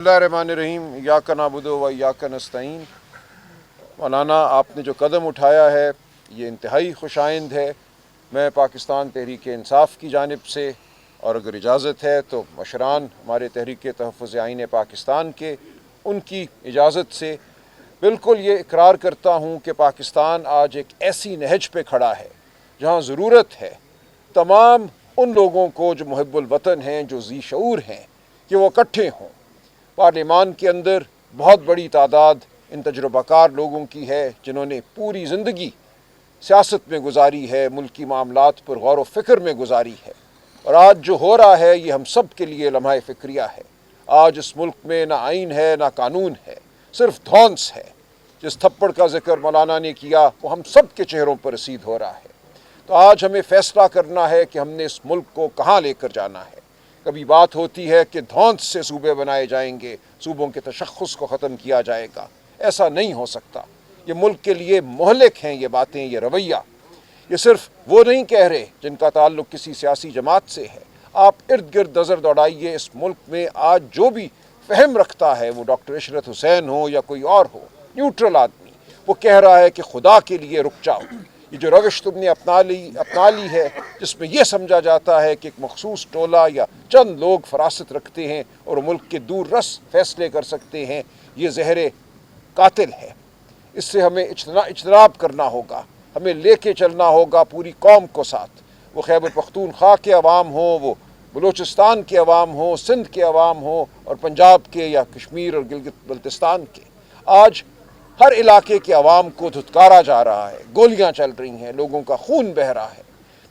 बिस्मिल्लाहिर्रहमानिर्रहीम इय्याका नअबुदु व इय्याका नस्तईन। मौलाना, आपने जो कदम उठाया है ये इंतहाई खुशाइंद है। मैं पाकिस्तान तहरीक इंसाफ की जानिब से, और अगर इजाज़त है तो मशरान हमारे तहरीक तहफ़्फ़ुज़ आईन पाकिस्तान के, उनकी इजाज़त से बिल्कुल ये इकरार करता हूँ कि पाकिस्तान आज एक ऐसी नहज पे खड़ा है जहाँ ज़रूरत है तमाम उन लोगों को जो मुहिब्बुल वतन हैं, जो ज़ी शऊर हैं, कि वो इकट्ठे हों। पार्लिमान के अंदर बहुत बड़ी तादाद इन तजुर्बाकार लोगों की है जिन्होंने पूरी ज़िंदगी सियासत में गुजारी है, मुल्की मामलात पर गौर व फ़िक्र में गुजारी है। और आज जो हो रहा है ये हम सब के लिए लम्हा फ़िक्रिया है। आज इस मुल्क में ना आइन है ना कानून है, सिर्फ धौंस है। जिस थप्पड़ का जिक्र मौलाना ने किया वो हम सब के चेहरों पर रसीद हो रहा है। तो आज हमें फ़ैसला करना है कि हमने इस मुल्क को कहाँ लेकर जाना है। कभी बात होती है कि धौंस से सूबे बनाए जाएंगे, सूबों के तशख़्ख़ुस को ख़त्म किया जाएगा। ऐसा नहीं हो सकता। ये मुल्क के लिए मोहलिक हैं ये बातें, ये रवैया। ये सिर्फ वो नहीं कह रहे जिनका ताल्लुक़ किसी सियासी जमात से है। आप इर्द गिर्द नज़र दौड़ाइए, इस मुल्क में आज जो भी फ़हम रखता है, वो डॉक्टर इशरत हुसैन हो या कोई और हो, न्यूट्रल आदमी, वो कह रहा है कि खुदा के लिए रुक जाओ। ये जो रविश तुमने अपना ली है, जिसमें यह समझा जाता है कि एक मखसूस टोला या चंद लोग फरासत रखते हैं और मुल्क के दूर रस फैसले कर सकते हैं, ये ज़हर कातिल है। इससे हमें इज्तनाब करना होगा, हमें लेके चलना होगा पूरी कौम को साथ। वो खैबर पख्तूनख्वा के अवाम हो, वो बलूचिस्तान के अवाम हो, सिंध के अवाम हो, और पंजाब के या कश्मीर और गिलगित बल्तिस्तान के। आज हर इलाके के अवाम को धुतकारा जा रहा है, गोलियां चल रही हैं, लोगों का खून बह रहा है।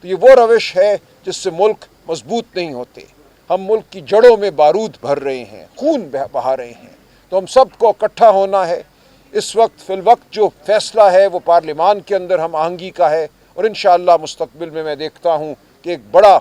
तो ये वो रविश है जिससे मुल्क मजबूत नहीं होते। हम मुल्क की जड़ों में बारूद भर रहे हैं, खून बहा रहे हैं। तो हम सब को इकट्ठा होना है। इस वक्त फिलवक्त जो फैसला है वो पार्लिमान के अंदर हम आहंगी का है, और इंशाअल्लाह मुस्तकबिल में मैं देखता हूँ कि एक बड़ा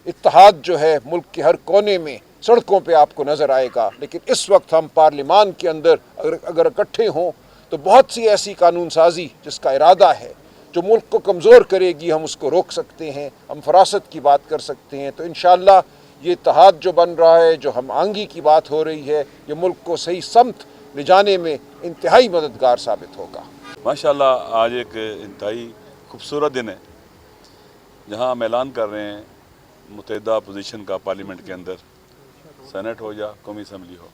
इत्तेहाद जो है मुल्क के हर कोने में सड़कों पे आपको नज़र आएगा। लेकिन इस वक्त हम पार्लिमान के अंदर अगर इकट्ठे हों तो बहुत सी ऐसी कानून साजी जिसका इरादा है जो मुल्क को कमज़ोर करेगी, हम उसको रोक सकते हैं, हम फरासत की बात कर सकते हैं। तो इंशाअल्लाह ये इत्तेहाद जो बन रहा है, जो हम आहंगी की बात हो रही है, ये मुल्क को सही समत ले जाने में इंतहाई मददगार साबित होगा। माशाल्लाह, आज एक इंतहाई खूबसूरत दिन है जहाँ हम ऐलान कर रहे हैं मुत्तहिदा अपोजिशन का पार्लियामेंट के अंदर, सेनेट हो या कौमी असम्बली हो।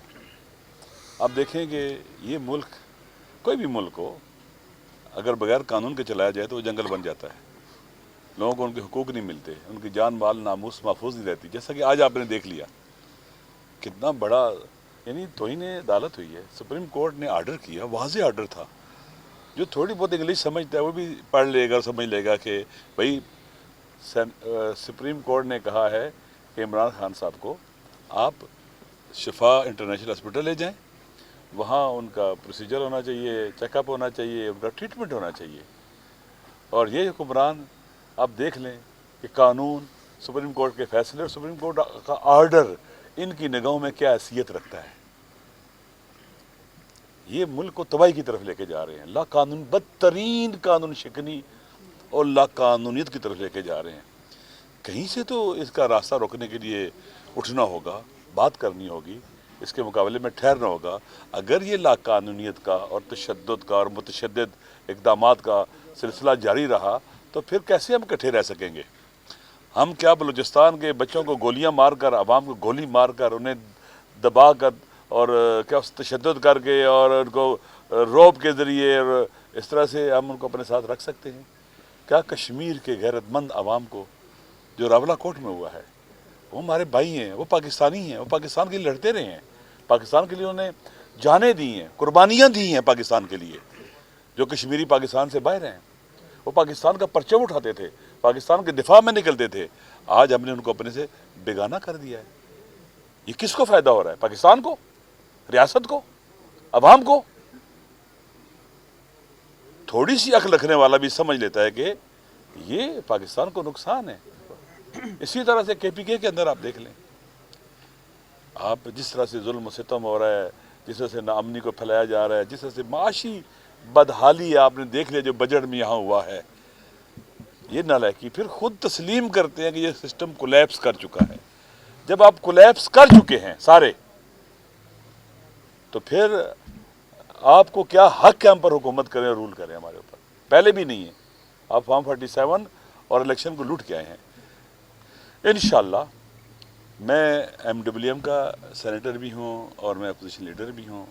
आप देखें कि ये मुल्क, कोई भी मुल्क हो, अगर बगैर कानून के चलाया जाए तो वो जंगल बन जाता है। लोगों को उनके हुकूक नहीं मिलते, उनकी जान माल नामूस महफूज नहीं रहती। जैसा कि आज आपने देख लिया कितना बड़ा यानी तौहीन अदालत हुई है। सुप्रीम कोर्ट ने आर्डर किया, वाज़ेह आर्डर था। जो थोड़ी बहुत इंग्लिश समझता है वो भी पढ़ लेगा, समझ लेगा कि भाई सुप्रीम कोर्ट ने कहा है कि इमरान खान साहब को आप शिफा इंटरनेशनल हॉस्पिटल ले जाएं, वहाँ उनका प्रोसीजर होना चाहिए, चेकअप होना चाहिए, उनका ट्रीटमेंट होना चाहिए। और ये हुक्मरान आप देख लें कि कानून, सुप्रीम कोर्ट के फैसले और सुप्रीम कोर्ट का आर्डर इनकी निगाहों में क्या हैसियत रखता है। ये मुल्क को तबाही की तरफ लेके जा रहे हैं, ला कानून, बदतरीन कानून शिकनी और ला कानूनियत की तरफ लेके जा रहे हैं। कहीं से तो इसका रास्ता रोकने के लिए उठना होगा, बात करनी होगी, इसके मुकाबले में ठहरना होगा। अगर ये लाकानूनियत का और तशद्दुद का और मुतशद्दिद इक़दामात का सिलसिला जारी रहा तो फिर कैसे हम इकट्ठे रह सकेंगे। हम क्या बलूचिस्तान के बच्चों को गोलियां मार कर, आवाम को गोली मार कर, उन्हें दबा कर और क्या तशद्दुद करके और उनको रौब के ज़रिए और इस तरह से हम उनको अपने साथ रख सकते हैं? क्या कश्मीर के गैरतमंद आवाम को जो रावला कोट में हुआ है, वो हमारे भाई हैं, वो पाकिस्तानी हैं, वो पाकिस्तान के लिए लड़ते रहे हैं, पाकिस्तान के लिए उन्होंने जानें दी हैं, कुर्बानियाँ दी हैं पाकिस्तान के लिए। जो कश्मीरी पाकिस्तान से बाहर हैं, वो पाकिस्तान का परचम उठाते थे, पाकिस्तान के दिफा में निकलते थे। आज हमने उनको अपने से बेगाना कर दिया है। ये किसको फ़ायदा हो रहा है? पाकिस्तान को, रियासत को, अवाम को? थोड़ी सी अक्ल रखने वाला भी समझ लेता है कि ये पाकिस्तान को नुकसान है। इसी तरह से KPK के अंदर आप देख लें, आप जिस तरह से जुल्म सितम हो रहा है, जिस तरह से नाअमनी को फैलाया जा रहा है, जिस तरह से माशी बदहाली आपने देख लिया जो बजट में यहाँ हुआ है। ये नालायकी फिर खुद तस्लीम करते हैं कि ये सिस्टम कोलैप्स कर चुका है। जब आप कोलैप्स कर चुके हैं सारे, तो फिर कैसे हम इकट्ठे रह सकते हैं? تو پھر آپ کو کیا حق ہے ہم پر حکومت کریں اور رول کریں ہمارے اوپر؟ پہلے بھی نہیں ہے. آپ فارم 47 اور الیکشن کو لوٹ کے آئے ہیں. انشاءاللہ میں MWM کا سینیٹر بھی ہوں اور میں اپوزیشن لیڈر بھی ہوں.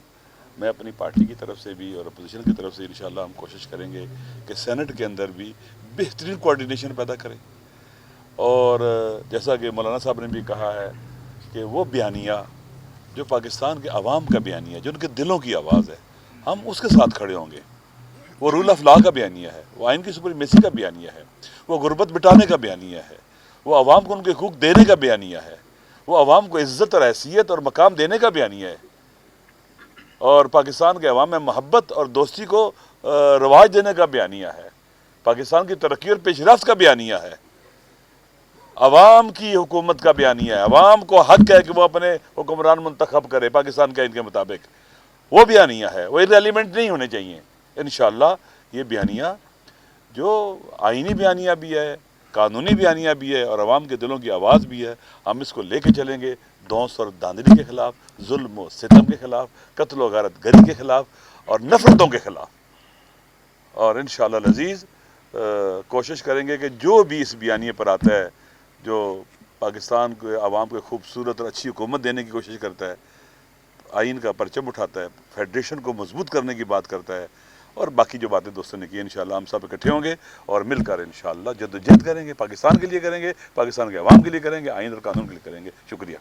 میں اپنی پارٹی کی طرف سے بھی اور اپوزیشن کی طرف سے انشاءاللہ ہم کوشش کریں گے کہ سینٹ کے اندر بھی بہترین کوارڈینیشن پیدا کریں. اور جیسا کہ مولانا صاحب نے بھی کہا ہے کہ وہ بیانیہ جو پاکستان کے عوام کا بیانیہ ہے، جو ان کے دلوں کی آواز ہے، ہم اس کے ساتھ کھڑے ہوں گے. وہ رول آف لا کا بیانیہ ہے، وہ آئین کی سپریمیسی کا بیانیہ ہے، وہ غربت مٹانے کا بیانیہ ہے، وہ عوام کو ان کے حقوق دینے کا بیانیہ ہے، وہ عوام کو عزت اور حیثیت اور مقام دینے کا بیانیہ ہے، اور پاکستان کے عوام میں محبت اور دوستی کو رواج دینے کا بیانیہ ہے، پاکستان کی ترقی اور پیش رفت کا بیانیہ ہے، عوام کی حکومت کا بیانیہ ہے. عوام کو حق ہے کہ وہ اپنے حکمران منتخب کرے پاکستان کے آئین کے مطابق. وہ بیانیہ ہے، وہ ارریلیونٹ نہیں ہونے چاہیے. انشاءاللہ یہ بیانیہ جو آئینی بیانیہ بھی ہے، قانونی بیانیہ بھی ہے اور عوام کے دلوں کی آواز بھی ہے، ہم اس کو لے کے چلیں گے دھونس اور دھاندلی کے خلاف، ظلم و ستم کے خلاف، قتل و غارت گری کے خلاف اور نفرتوں کے خلاف. اور انشاءاللہ العزیز کوشش کریں گے کہ جو بھی اس بیانیے پر آتا ہے، جو پاکستان کے عوام کو خوبصورت اور اچھی حکومت دینے کی کوشش کرتا ہے، آئین کا پرچم اٹھاتا ہے، فیڈریشن کو مضبوط کرنے کی بات کرتا ہے، اور باقی جو باتیں دوستوں نے کی، انشاءاللہ ہم سب اکٹھے ہوں گے اور مل کر انشاءاللہ جدوجہد کریں گے. پاکستان کے لیے کریں گے، پاکستان کے عوام کے لیے کریں گے، آئین اور قانون کے لیے کریں گے. شکریہ.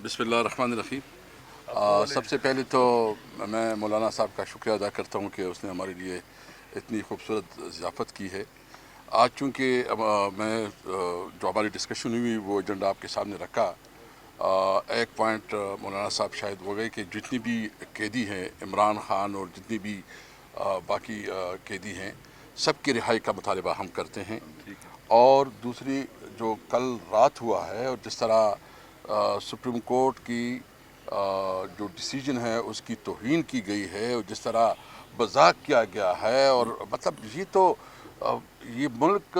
بسم اللہ الرحمن الرحیم. سب سے پہلے تو میں مولانا صاحب کا شکریہ ادا کرتا ہوں کہ اس نے ہمارے لیے اتنی خوبصورت ضیافت کی ہے. آج چونکہ میں جو ہماری ڈسکشن ہوئی وہ ایجنڈا آپ کے سامنے رکھا. ایک پوائنٹ مولانا صاحب شاید ہو گئے کہ جتنی بھی قیدی ہیں، عمران خان اور جتنی بھی باقی قیدی ہیں، سب کی رہائی کا مطالبہ ہم کرتے ہیں. اور دوسری جو کل رات ہوا ہے اور جس طرح سپریم کورٹ کی جو ڈیسیجن ہے اس کی توہین کی گئی ہے اور جس طرح مذاق کیا گیا ہے، اور مطلب یہ ملک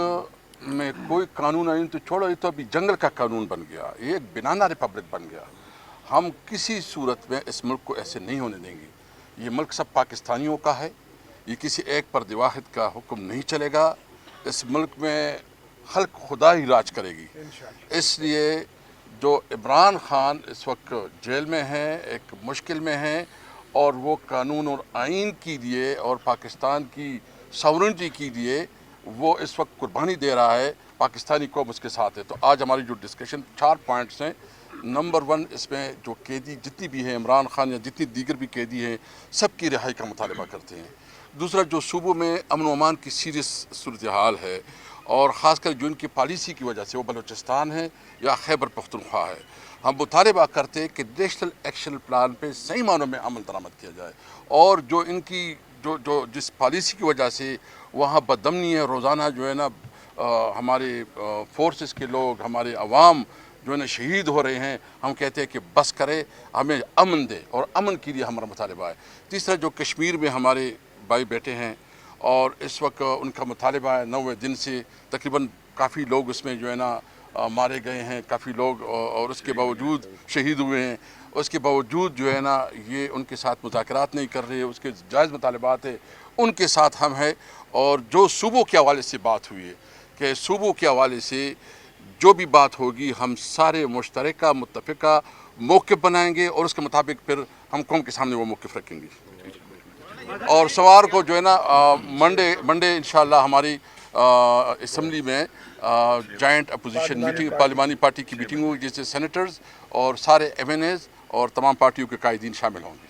میں کوئی قانون آئین تو چھوڑو، یہ تو ابھی جنگل کا قانون بن گیا، یہ ایک بنانا ریپبلک بن گیا. ہم کسی صورت میں اس ملک کو ایسے نہیں ہونے دیں گے. یہ ملک سب پاکستانیوں کا ہے، یہ کسی ایک فرد واحد کا حکم نہیں چلے گا. اس ملک میں خلق خدا ہی راج کرے گی. اس لیے جو عمران خان اس وقت جیل میں ہیں، ایک مشکل میں ہیں، اور وہ قانون اور آئین کے لیے اور پاکستان کی ساورنٹی کے لیے وہ اس وقت قربانی دے رہا ہے. پاکستانی قوم اس کے ساتھ ہے. تو آج ہماری جو ڈسکشن 4 پوائنٹس ہیں. نمبر 1، اس میں جو قیدی جتنی بھی ہیں، عمران خان یا جتنی دیگر بھی قیدی ہیں، سب کی رہائی کا مطالبہ کرتے ہیں. دوسرا، جو صوبوں میں امن و امان کی سیریس صورتحال ہے اور خاص کر جو ان کی پالیسی کی وجہ سے، وہ بلوچستان ہے یا خیبر پختونخوا ہے، ہم مطالبہ کرتے کہ نیشنل ایکشن پلان پہ صحیح معنوں میں عمل درآمد کیا جائے. اور جو ان کی جس پالیسی کی وجہ سے وہاں بدامنی ہے، روزانہ جو ہے نا ہمارے فورسز کے لوگ، ہمارے عوام جو ہے نا شہید ہو رہے ہیں، ہم کہتے ہیں کہ بس کرے، ہمیں امن دے، اور امن کے لیے ہمارا مطالبہ ہے. تیسرا، جو کشمیر میں ہمارے بھائی بیٹے ہیں اور اس وقت ان کا مطالبہ ہے 9ویں دن سے تقریباً کافی لوگ اس میں جو ہے نا مارے گئے ہیں، کافی لوگ، اور اس کے باوجود شہید ہوئے ہیں. اس کے باوجود جو ہے نا یہ ان کے ساتھ مذاکرات نہیں کر رہے. اس کے جائز مطالبات ہیں، ان کے ساتھ ہم ہیں. اور جو صوبوں کے حوالے سے بات ہوئی ہے کہ صوبوں کے حوالے سے جو بھی بات ہوگی، ہم سارے مشترکہ متفقہ موقف بنائیں گے اور اس کے مطابق پھر ہم قوم کے سامنے وہ موقف رکھیں گے. اور سوار کو جو ہے نا منڈے انشاءاللہ ہماری اسمبلی میں جوائنٹ اپوزیشن میٹنگ، پارلیمانی پارٹی کی میٹنگ ہوگی، جس سے سینیٹرز اور سارے MNAs اور تمام پارٹیوں کے قائدین شامل ہوں گے.